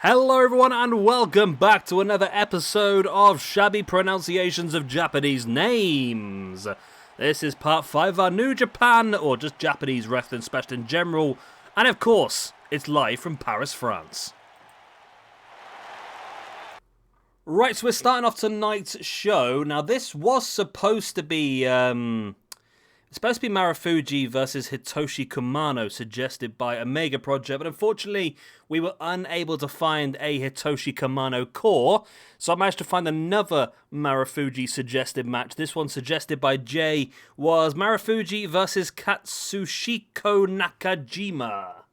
Hello everyone and welcome back to another episode of Shabby Pronunciations of Japanese Names. This is part 5 of our New Japan, or just Japanese wrestling special in general, and of course, it's live from Paris, France. Right, so we're starting off tonight's show. Now this was supposed to be, Marafuji versus Hitoshi Kumano, suggested by Omega Project, but unfortunately, we were unable to find a Hitoshi Kumano core, so I managed to find another Marafuji suggested match. This one, suggested by Jay, was Marafuji versus Katsuhiko Nakajima.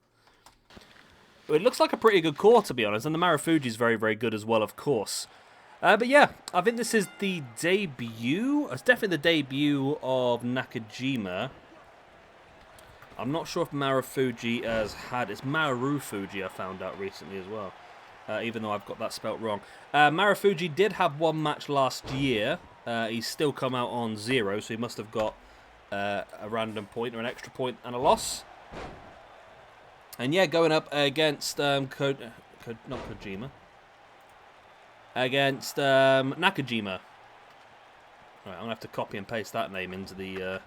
It looks like a pretty good core, to be honest, and the Marafuji is very, very good as well, of course. But yeah, I think this is the debut. It's definitely the debut of Nakajima. I'm not sure if Marafuji has had... It's Marafuji, I found out recently as well. Even though I've got that spelt wrong. Marafuji did have one match last year. He's still come out on 0, so he must have got a random point or an extra point and a loss. And yeah, going up against not Kojima. Against Nakajima. Right, I'm going to have to copy and paste that name into the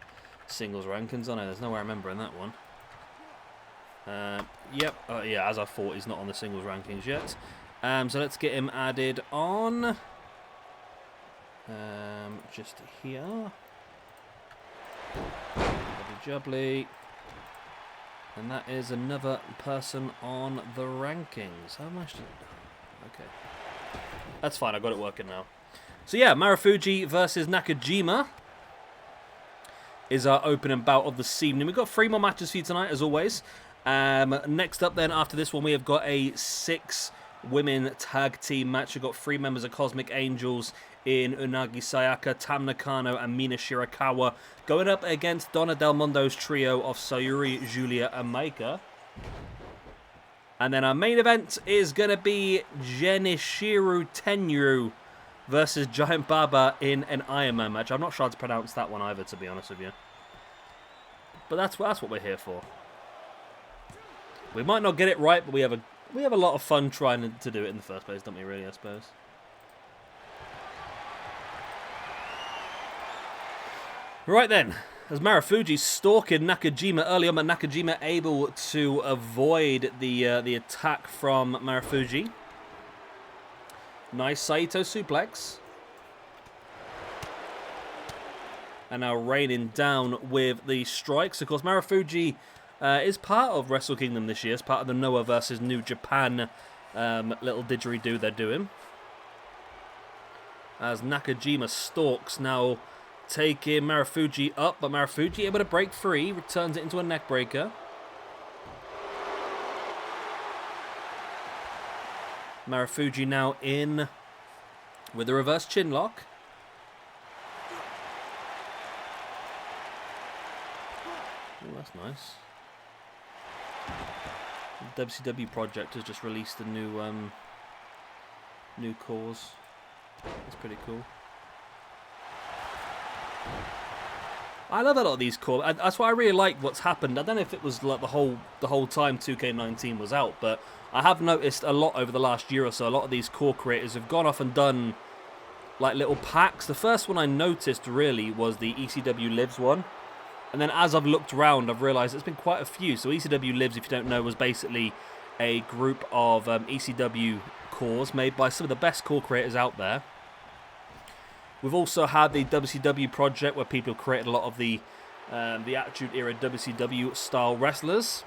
singles rankings. I know there's no way I remember in that one. Yep, yeah, as I thought, he's not on the singles rankings yet. So let's get him added on. Just here. Jubbly. And that is another person on the rankings. How much? Okay. That's fine, I got it working now. So yeah, Marafuji versus Nakajima is our opening bout of the evening. We've got 3 more matches for you tonight, as always. Next up then, after this one, we have got a 6-women tag team match. We've got 3 members of Cosmic Angels in Unagi, Sayaka, Tam Nakano, and Mina Shirakawa, going up against Donna Del Mondo's trio of Syuri, Giulia, and Maika. And then our main event is going to be Genichiro Tenryu versus Giant Baba in an Iron Man match. I'm not sure how to pronounce that one either, to be honest with you. But that's what we're here for. We might not get it right, but we have a lot of fun trying to do it in the first place, don't we, really, I suppose? Right then. As Marafuji stalking Nakajima early on, but Nakajima able to avoid the attack from Marafuji. Nice Saito suplex. And now raining down with the strikes. Of course, Marafuji is part of Wrestlekindom this year. It's part of the Noah versus New Japan little didgeridoo they're doing. As Nakajima stalks now, taking Marafuji up, but Marafuji able to break free, returns it into a neck breaker. Marafuji now in with the reverse chin lock. Oh, that's nice. The WCW project has just released a new cause. That's pretty cool. I love a lot of these core. That's why I really like what's happened. I don't know if it was like the whole time 2K19 was out, but I have noticed a lot over the last year or so. A lot of these core creators have gone off and done like little packs. The first one I noticed really was the ECW Lives one, and then as I've looked around, I've realised there's been quite a few. So ECW Lives, if you don't know, was basically a group of ECW cores made by some of the best core creators out there. We've also had the WCW project, where people created a lot of the Attitude Era WCW style wrestlers.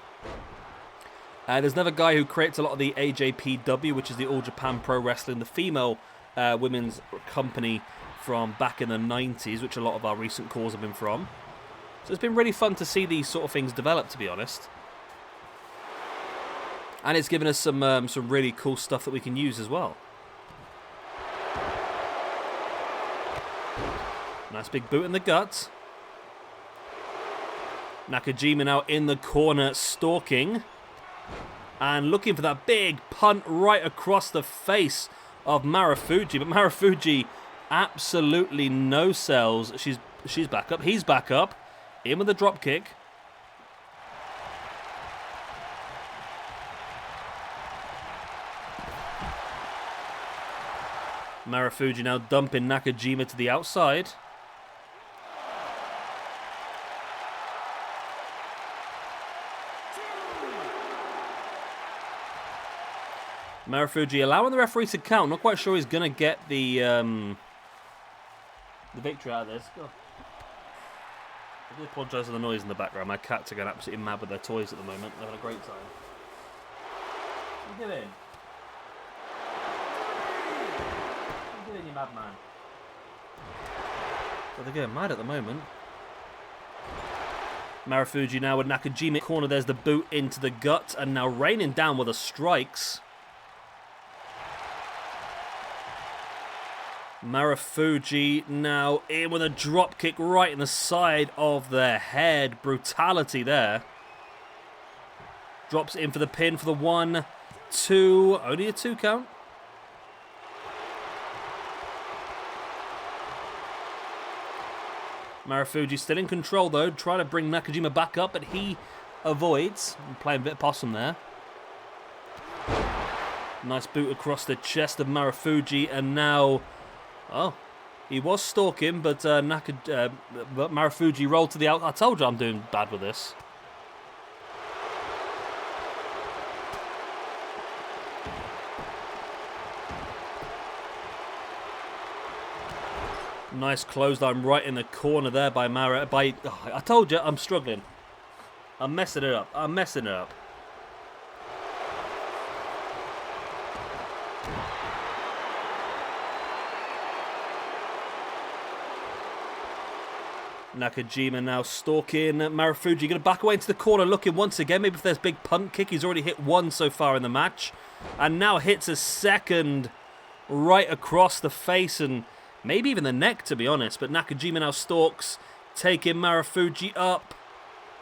There's another guy who creates a lot of the AJPW, which is the All Japan Pro Wrestling, the female women's company from back in the 90s, which a lot of our recent cores have been from. So it's been really fun to see these sort of things develop, to be honest. And it's given us some really cool stuff that we can use as well. Nice big boot in the gut. Nakajima now in the corner, stalking. And looking for that big punt right across the face of Marafuji. But Marafuji absolutely no sells. She's back up. He's back up. In with a drop kick. Marafuji now dumping Nakajima to the outside. Marafuji allowing the referee to count. Not quite sure he's going to get the victory out of this. God. I do apologise for the noise in the background. My cats are going absolutely mad with their toys at the moment. They're having a great time. What are you doing? What are you doing, you madman? So they're going mad at the moment. Marafuji now with Nakajima. Corner, there's the boot into the gut. And now raining down with the strikes. Marafuji now in with a drop kick right in the side of the head. Brutality there. Drops in for the pin for the 1, 2. Only a 2 count. Marafuji still in control though. Trying to bring Nakajima back up, but he avoids. Playing a bit of possum there. Nice boot across the chest of Marafuji, and now... Oh, he was stalking, but Marafuji rolled to the out. I told you I'm doing bad with this. Nice clothesline right in the corner there by Mara. I told you I'm struggling. I'm messing it up. I'm messing it up. Nakajima now stalking Marafuji. Going to back away into the corner, looking once again. Maybe if there's big punt kick. He's already hit 1 so far in the match. And now hits a second right across the face and maybe even the neck, to be honest. But Nakajima now stalks, taking Marafuji up.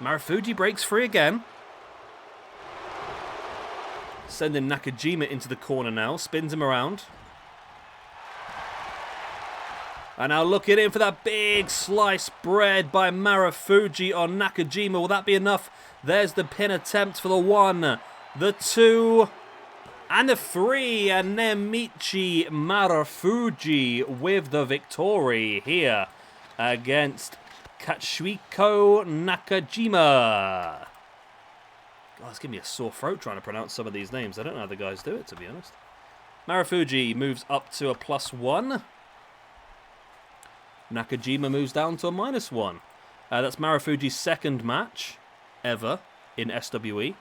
Marafuji breaks free again. Sending Nakajima into the corner now. Spins him around. And now looking in for that big slice bread by Marafuji on Nakajima. Will that be enough? There's the pin attempt for the 1, the 2, and the 3. And Naomichi Marafuji with the victory here against Katsuhiko Nakajima. God, it's giving me a sore throat trying to pronounce some of these names. I don't know how the guys do it, to be honest. Marafuji moves up to a +1. Nakajima moves down to a -1. That's Marafuji's second match ever in SWE.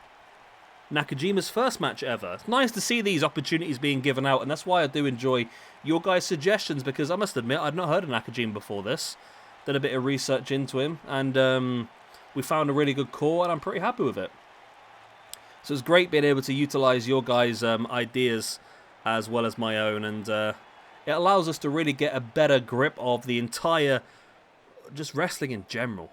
Nakajima's first match ever. It's nice to see these opportunities being given out, and that's why I do enjoy your guys' suggestions, because I must admit, I'd not heard of Nakajima before this. Did a bit of research into him, and we found a really good core, and I'm pretty happy with it. So it's great being able to utilise your guys' ideas as well as my own, and it allows us to really get a better grip of the entire, just wrestling in general.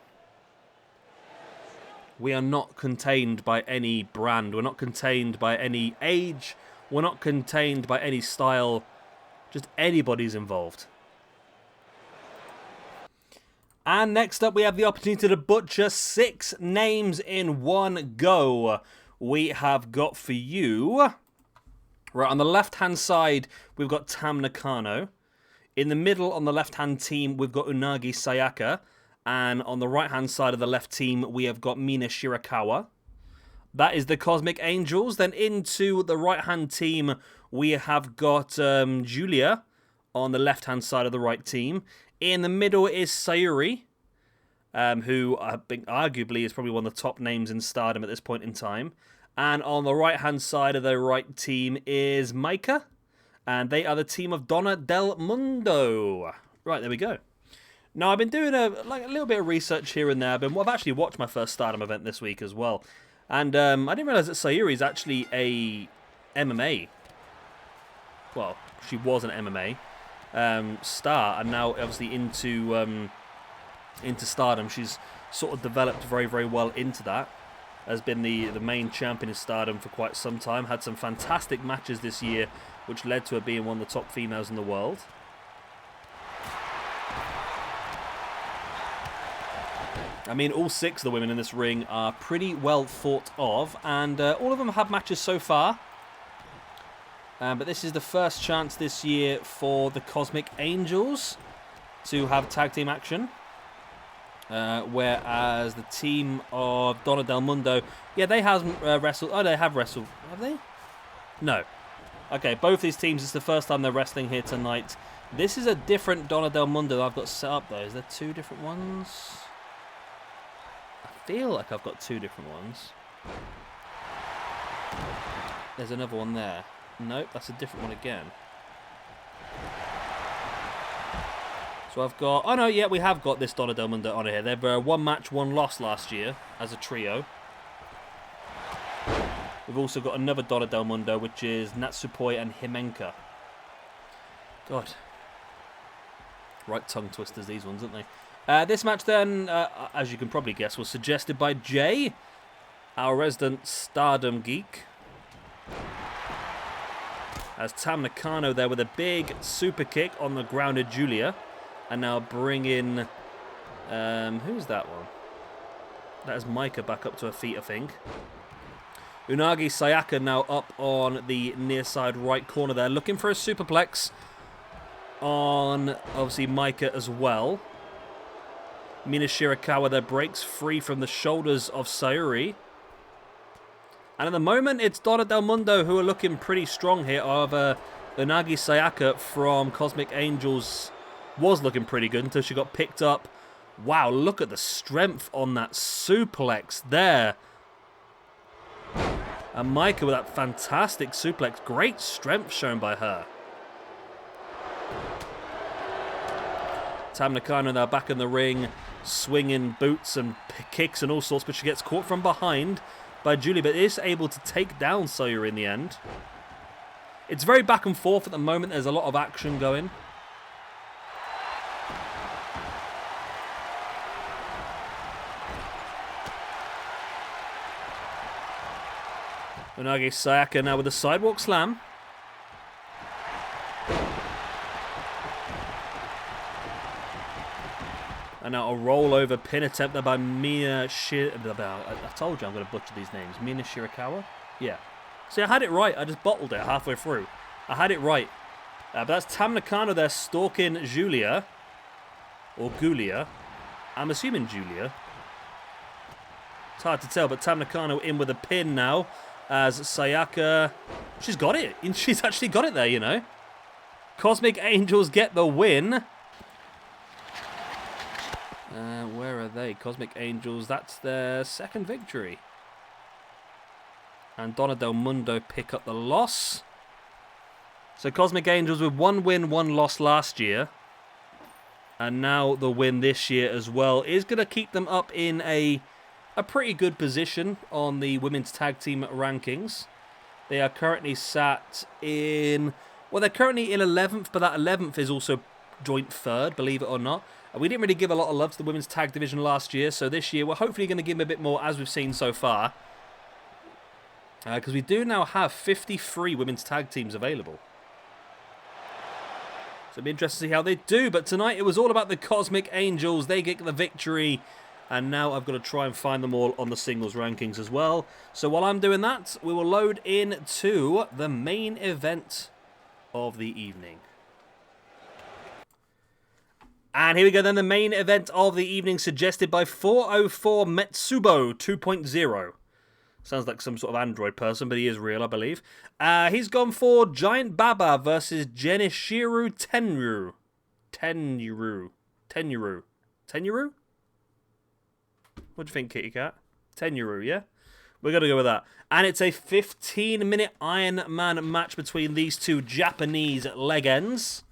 We are not contained by any brand. We're not contained by any age. We're not contained by any style. Just anybody's involved. And next up, we have the opportunity to butcher 6 names in one go. We have got for you... Right, on the left-hand side, we've got Tam Nakano. In the middle, on the left-hand team, we've got Unagi Sayaka. And on the right-hand side of the left team, we have got Mina Shirakawa. That is the Cosmic Angels. Then into the right-hand team, we have got Giulia on the left-hand side of the right team. In the middle is Syuri, who I think arguably is probably one of the top names in Stardom at this point in time. And on the right-hand side of the right team is Maika. And they are the team of Donna del Mondo. Right, there we go. Now, I've been doing a little bit of research here and there. I've actually watched my first Stardom event this week as well. And I didn't realise that Sayuri is actually a MMA. Well, she was an MMA star. And now, obviously, into Stardom. She's sort of developed very, very well into that. Has been the main champion in Stardom for quite some time. Had some fantastic matches this year, which led to her being one of the top females in the world. I mean, all 6 of the women in this ring are pretty well thought of, and all of them have matches so far. But this is the first chance this year for the Cosmic Angels to have tag team action. Whereas the team of Donna Del Mundo, yeah, they haven't wrestled. Oh, they have wrestled. Have they? No. Okay, both these teams, it's the first time they're wrestling here tonight. This is a different Donna Del Mundo that I've got set up, though. Is there two different ones? I feel like I've got two different ones. There's another one there. Nope, that's a different one again. So I've got... Oh, no, yeah, we have got this Donna Del Mundo on here. They've one match, one loss last year as a trio. We've also got another Donna Del Mundo, which is Natsupoi and Himenka. God. Right tongue twisters, these ones, aren't they? This match then, as you can probably guess, was suggested by Jay, our resident Stardom geek. As Tam Nakano there with a big super kick on the grounded Giulia. And now bring in... who's that one? That is Maika back up to her feet, I think. Unagi Sayaka now up on the near side right corner there. Looking for a superplex on, obviously, Maika as well. Mina Shirakawa there breaks free from the shoulders of Syuri. And at the moment, it's Donna Del Mundo who are looking pretty strong here. However, Unagi Sayaka from Cosmic Angels was looking pretty good until she got picked up. Wow, look at the strength on that suplex there. And Maika with that fantastic suplex. Great strength shown by her. Tam Nakano now back in the ring, swinging boots and kicks and all sorts, but she gets caught from behind by Giulia, but is able to take down Sayuri in the end. It's very back and forth at the moment. There's a lot of action going. Unagi Sayaka now with a sidewalk slam. And now a rollover pin attempt there by Mina I told you I'm going to butcher these names. Mina Shirakawa? Yeah. See, I had it right. I just bottled it halfway through. I had it right. But that's Tam Nakano there stalking Giulia. Or Giulia. I'm assuming Giulia. It's hard to tell, but Tam Nakano in with a pin now. As Sayaka... She's got it. She's actually got it there, you know. Cosmic Angels get the win. Where are they? Cosmic Angels, that's their second victory. And Donna Del Mundo pick up the loss. So Cosmic Angels with one win, one loss last year. And now the win this year as well is going to keep them up in a pretty good position on the women's tag team rankings. They are currently sat in... Well, they're currently in 11th, but that 11th is also joint third, believe it or not. We didn't really give a lot of love to the women's tag division last year, so this year we're hopefully going to give them a bit more, as we've seen so far. Because we do now have 53 women's tag teams available. So it'll be interesting to see how they do, but tonight it was all about the Cosmic Angels. They get the victory, and now I've got to try and find them all on the singles rankings as well. So while I'm doing that, we will load into the main event of the evening. And here we go then, the main event of the evening suggested by 404 Metsubo 2.0. Sounds like some sort of android person, but he is real, I believe. He's gone for Giant Baba versus Genichiro Tenryu. Tenryu? What do you think, Kitty Cat? Tenryu, yeah? We're going to go with that. And it's a 15-minute Iron Man match between these two Japanese legends.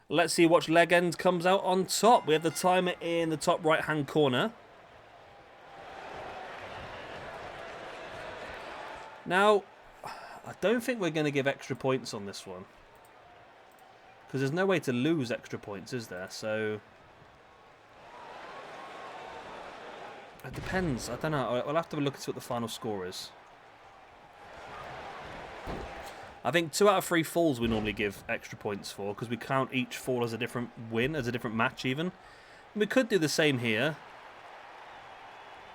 Let's see which legend comes out on top. We have the timer in the top right-hand corner. Now, I don't think we're going to give extra points on this one. Because there's no way to lose extra points, is there? So... It depends. I don't know. I'll have to look at what the final score is. I think 2 out of 3 falls we normally give extra points for, because we count each fall as a different win, as a different match even. And we could do the same here.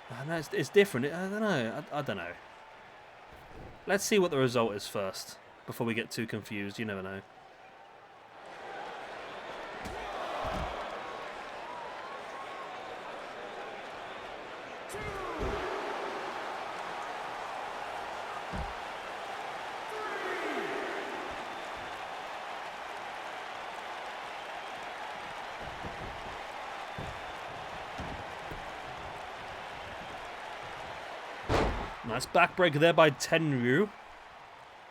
I know it's different. I don't know. I don't know. Let's see what the result is first. before we get too confused. You never know. Nice backbreaker there by Tenryu.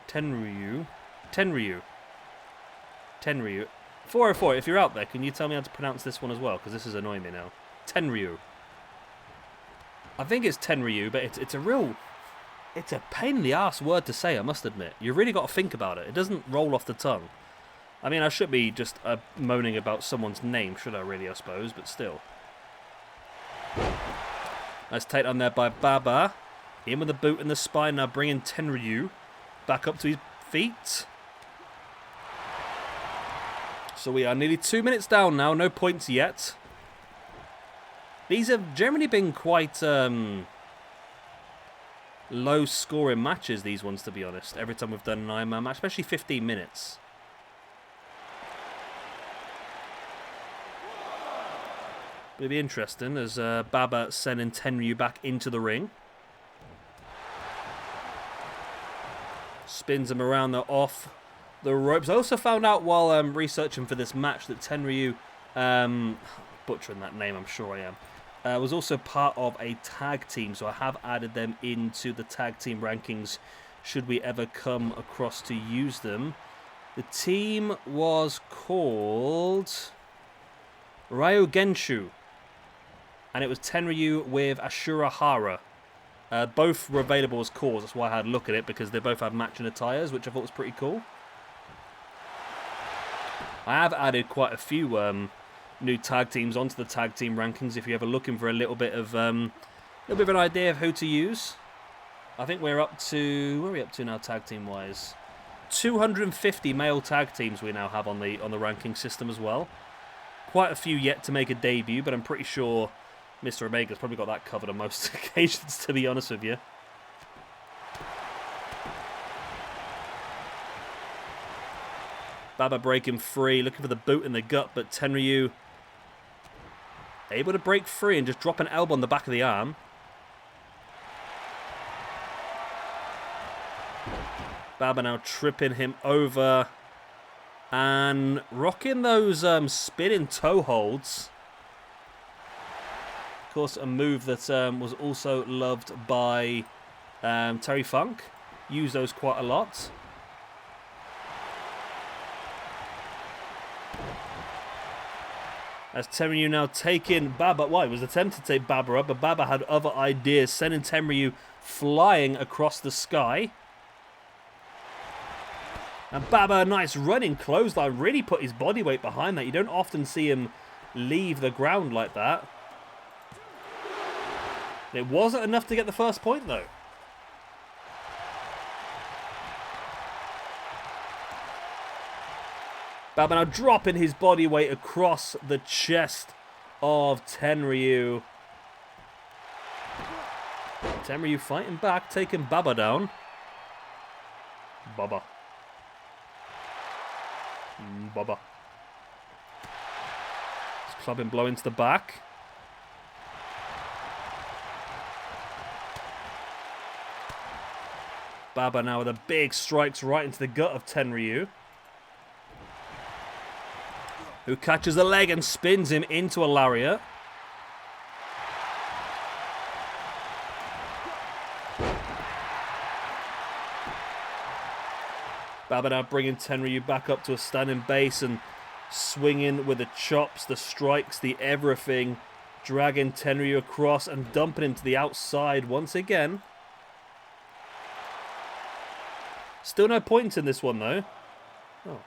Tenryu. 404, if you're out there, can you tell me how to pronounce this one as well? Because this is annoying me now. Tenryu. I think it's Tenryu, but it's a real... It's a pain in the ass word to say, I must admit. You really got to think about it. It doesn't roll off the tongue. I mean, I should be just moaning about someone's name, should I really, I suppose, but still. Nice takedown there by Baba. In with a boot in the spine, now bringing Tenryu back up to his feet. So we are nearly 2 minutes down now, no points yet. These have generally been quite low scoring matches, these ones, to be honest, every time we've done an Iron Man match, especially 15 minutes. It'll be interesting as Baba sending Tenryu back into the ring. Spins him around the off the ropes. I also found out while researching for this match that Tenryu, butchering that name, I'm sure I am, was also part of a tag team. So I have added them into the tag team rankings should we ever come across to use them. The team was called Ryo Genshu. And it was Tenryu with Ashura Hara. Both were available as cores, that's why I had a look at it, because they both had matching attires, which I thought was pretty cool. I have added quite a few new tag teams onto the tag team rankings if you're ever looking for a little bit of an idea of who to use. I think we're up to... Where are we up to now tag team wise? 250 male tag teams we now have on the ranking system as well. Quite a few yet to make a debut, but I'm pretty sure Mr. Omega's probably got that covered on most occasions, to be honest with you. Baba breaking free, looking for the boot in the gut, but Tenryu able to break free and just drop an elbow on the back of the arm. Baba now tripping him over and rocking those spinning toe holds. Of course, a move that was also loved by Terry Funk. Used those quite a lot. As Tenryu now taking Baba... Well, he was attempting to take Baba up, but Baba had other ideas, sending Tenryu flying across the sky. And Baba, a nice running clothesline, really put his body weight behind that. You don't often see him leave the ground like that. It wasn't enough to get the first point, though. Baba now dropping his body weight across the chest of Tenryu. Tenryu fighting back, taking Baba down. Baba. Baba. Just clubbing blow into the back. Baba now with a big strikes right into the gut of Tenryu, who catches the leg and spins him into a lariat. Baba now bringing Tenryu back up to a standing base and swinging with the chops, the strikes, the everything, dragging Tenryu across and dumping him to the outside once again. Still no points in this one, though. Oh.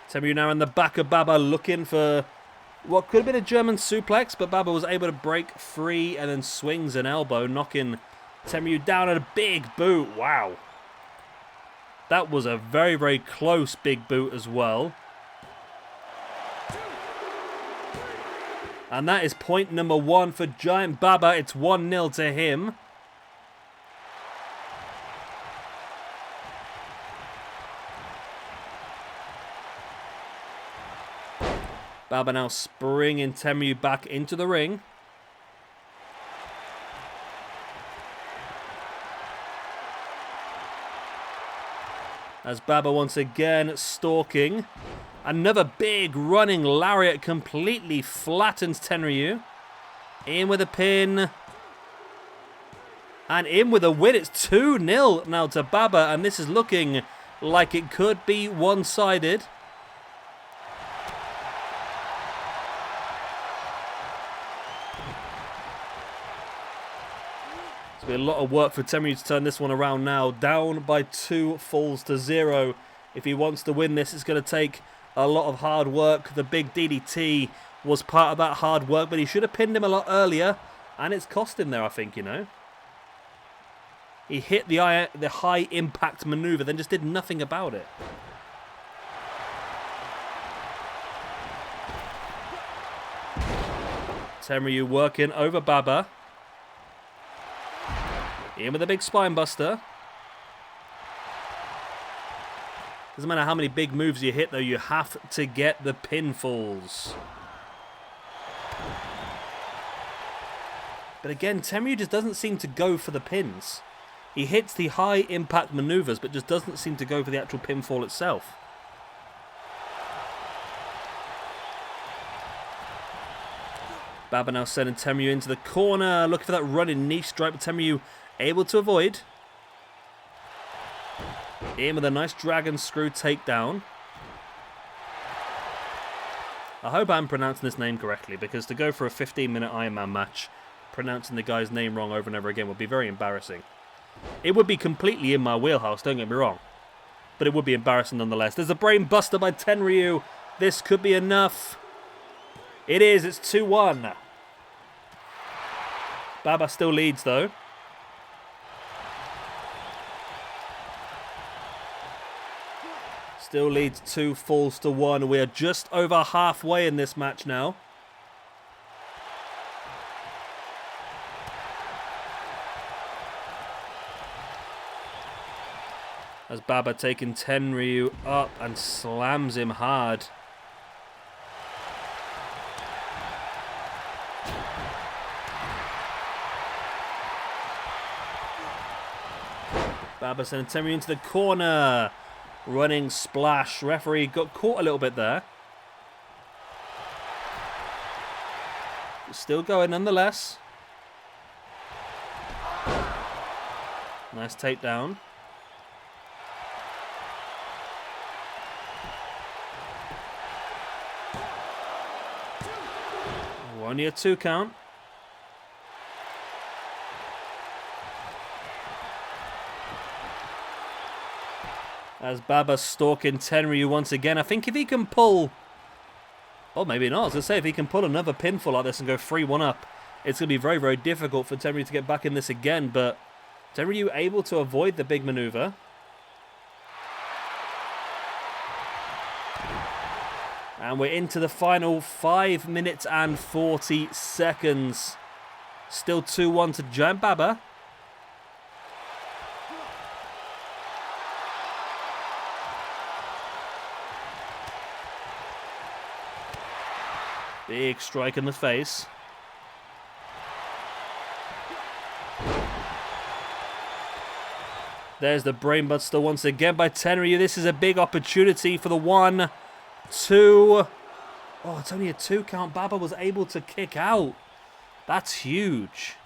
Tenryu now in the back of Baba looking for what could have been a German suplex, but Baba was able to break free and then swings an elbow, knocking Tenryu down at a big boot. Wow. That was a very, very close big boot as well. And that is point number 1 for Giant Baba. It's 1-0 to him. Baba now springing Tenryu back into the ring. As Baba once again stalking. Another big running lariat completely flattens Tenryu. In with a pin. And in with a win. It's 2-0 now to Baba. And this is looking like it could be one-sided. It's been a lot of work for Tenryu to turn this one around now. Down by 2 falls to 0. If he wants to win this, it's going to take a lot of hard work. The big DDT was part of that hard work, but he should have pinned him a lot earlier. And it's cost him there, I think, you know. He hit the high impact maneuver, then just did nothing about it. Tenryu working over Baba. In with a big spine buster. Doesn't matter how many big moves you hit, though, you have to get the pinfalls. But again, Tenryu just doesn't seem to go for the pins. He hits the high impact maneuvers, but just doesn't seem to go for the actual pinfall itself. Baba now sending Tenryu into the corner, looking for that running knee strike, but Tenryu able to avoid. In with a nice dragon screw takedown. I hope I'm pronouncing this name correctly, because to go for a 15-minute Iron Man match, pronouncing the guy's name wrong over and over again would be very embarrassing. It would be completely in my wheelhouse, don't get me wrong. But it would be embarrassing nonetheless. There's a brain buster by Tenryu. This could be enough. It is. It's 2-1. Baba still leads, though. Still leads 2 falls to 1. We are just over halfway in this match now. As Baba taking Tenryu up and slams him hard. Baba sending Tenryu into the corner. Running splash. Referee got caught a little bit there. Still going nonetheless. Nice takedown. Only a 2 count. As Baba stalking Tenryu once again. I think if he can pull... Oh, maybe not. I was going to say, if he can pull another pinfall like this and go 3-1 up, it's going to be very, very difficult for Tenryu to get back in this again. But Tenryu able to avoid the big maneuver. And we're into the final 5 minutes and 40 seconds. Still 2-1 to Giant Baba. Big strike in the face. There's the brainbuster once again by Tenryu. This is a big opportunity for the 1, 2. Oh, it's only a 2 count. Baba was able to kick out. That's huge.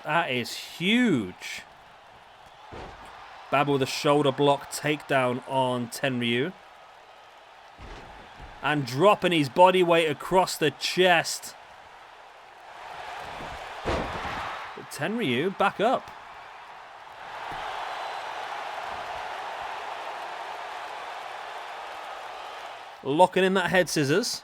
That is huge. Baba with a shoulder block takedown on Tenryu. And dropping his body weight across the chest. But Tenryu back up. Locking in that head scissors.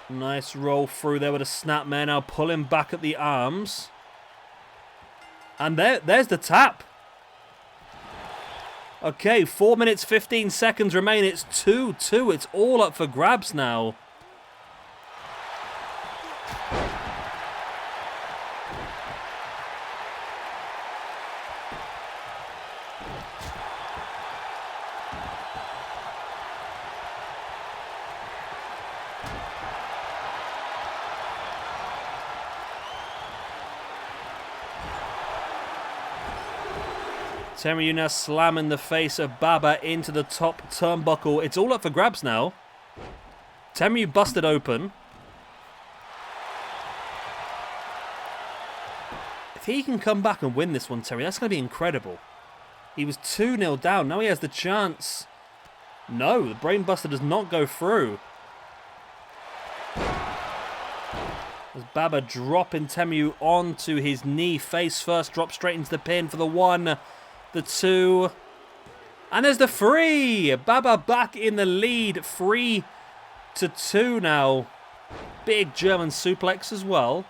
Nice roll through there with a snap mare. Now pulling back at the arms. And there's the tap. Okay, 4 minutes, 15 seconds remain. It's 2-2. It's all up for grabs now. Tenryu now slamming the face of Baba into the top turnbuckle. It's all up for grabs now. Tenryu busted open. If he can come back and win this one, Tenryu, that's going to be incredible. He was 2-0 down. Now he has the chance. No, the brainbuster does not go through. As Baba dropping Tenryu onto his knee, face first, drop straight into the pin for the 1, the 2, and there's the 3. Baba back in the lead, 3-2 now. Big German suplex as well.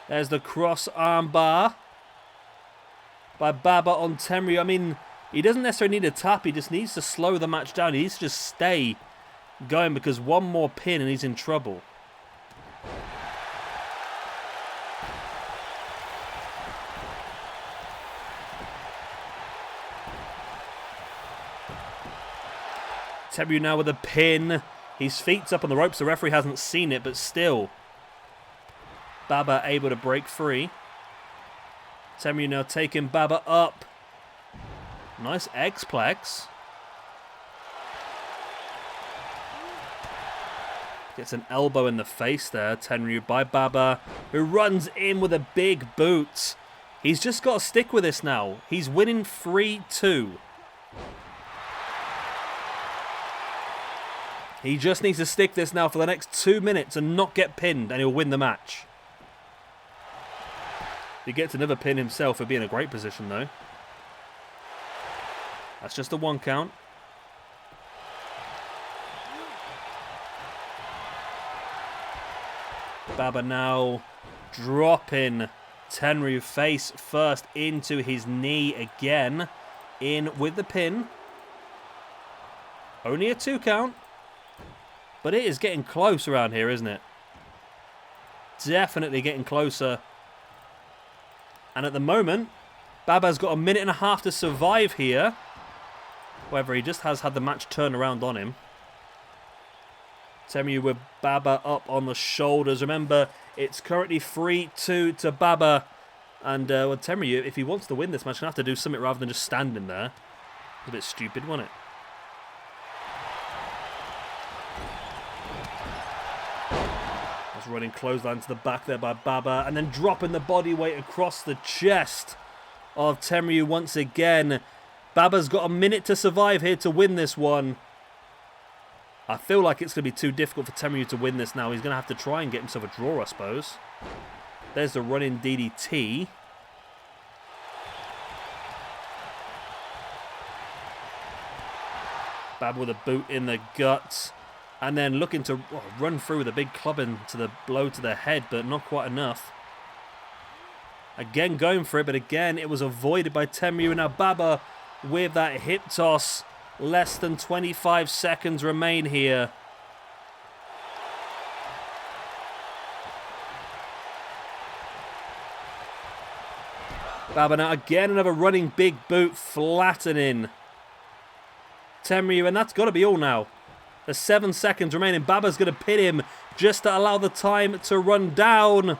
There's the cross arm bar by Baba on Tenryu. I mean, he doesn't necessarily need a tap. He just needs to slow the match down. He needs to just stay going because one more pin and he's in trouble. Tenryu now with a pin. His feet's up on the ropes. The referee hasn't seen it, but still. Baba able to break free. Tenryu now taking Baba up. Nice X-plex. Gets an elbow in the face there, Tenryu, by Baba, who runs in with a big boot. He's just got to stick with this now. He's winning 3-2. He just needs to stick this now for the next 2 minutes and not get pinned, and he'll win the match. If he gets another pin himself, he'll be in a great position, though. That's just a 1 count. Baba now dropping Tenryu face first into his knee again. In with the pin. Only a 2 count. But it is getting close around here, isn't it? Definitely getting closer. And at the moment, Baba's got a minute and a half to survive here. However, he just has had the match turn around on him. Tenryu with Baba up on the shoulders. Remember, it's currently 3-2 to Baba. And well, Tenryu, if he wants to win this match, he's going to have to do something rather than just standing there. It's a bit stupid, wasn't it? That's running clothesline to the back there by Baba. And then dropping the body weight across the chest of Tenryu once again. Baba's got a minute to survive here to win this one. I feel like it's going to be too difficult for Tenryu to win this now. He's going to have to try and get himself a draw, I suppose. There's the running DDT. Baba with a boot in the guts. And then looking to run through with a big club into the blow to the head, but not quite enough. Again going for it, but again it was avoided by Tenryu. And now Baba with that hip toss. Less than 25 seconds remain here. Baba now again another running big boot flattening Tenryu, and that's got to be all now. There's 7 seconds remaining. Baba's going to pin him just to allow the time to run down.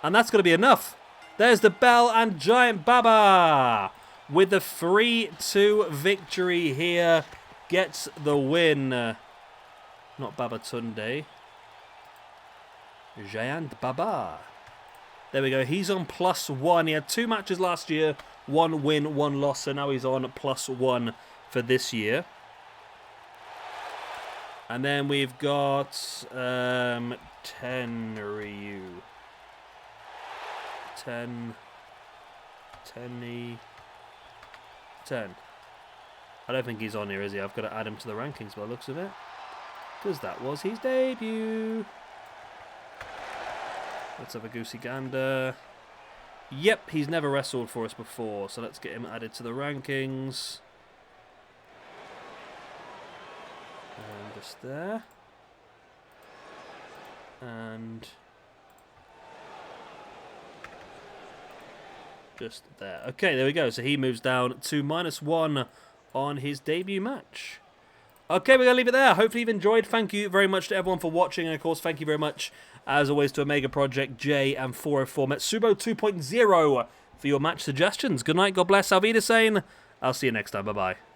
And that's going to be enough. There's the bell, and Giant Baba with the 3-2 victory here gets the win. Not Baba Tunde. Giant Baba. There we go. He's on +1. He had 2 matches last year. 1 win, 1 loss. So now he's on +1 for this year. And then we've got Tenryu. Tenny. 10. I don't think he's on here, is he? I've got to add him to the rankings by the looks of it. Because that was his debut. Let's have a goosey gander. Yep, he's never wrestled for us before, so let's get him added to the rankings. And just there. And just there. Okay, there we go. So he moves down to -1 on his debut match. Okay, we're going to leave it there. Hopefully you've enjoyed. Thank you very much to everyone for watching. And, of course, thank you very much, as always, to Omega Project J and 404 Metsubo 2.0 for your match suggestions. Good night, God bless, Auf Wiedersehen. I'll see you next time. Bye-bye.